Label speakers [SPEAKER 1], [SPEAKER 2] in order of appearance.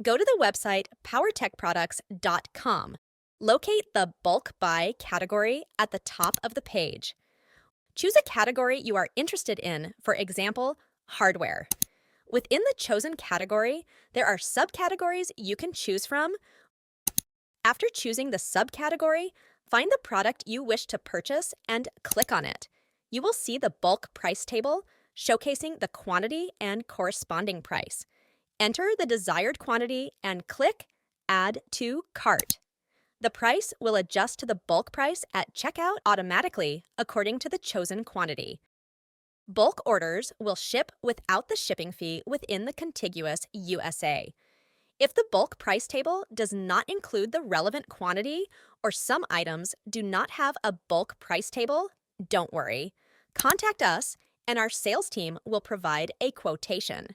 [SPEAKER 1] Go to the website POWERTECProducts.com. Locate the Bulk Buy category at the top of the page. Choose a category you are interested in, for example, hardware. Within the chosen category, there are subcategories you can choose from. After choosing the subcategory, find the product you wish to purchase and click on it. You will see the bulk price table showcasing the quantity and corresponding price. Enter the desired quantity and click Add to Cart. The price will adjust to the bulk price at checkout automatically according to the chosen quantity. Bulk orders will ship without the shipping fee within the contiguous USA. If the bulk price table does not include the relevant quantity or some items do not have a bulk price table, don't worry. Contact us and our sales team will provide a quotation.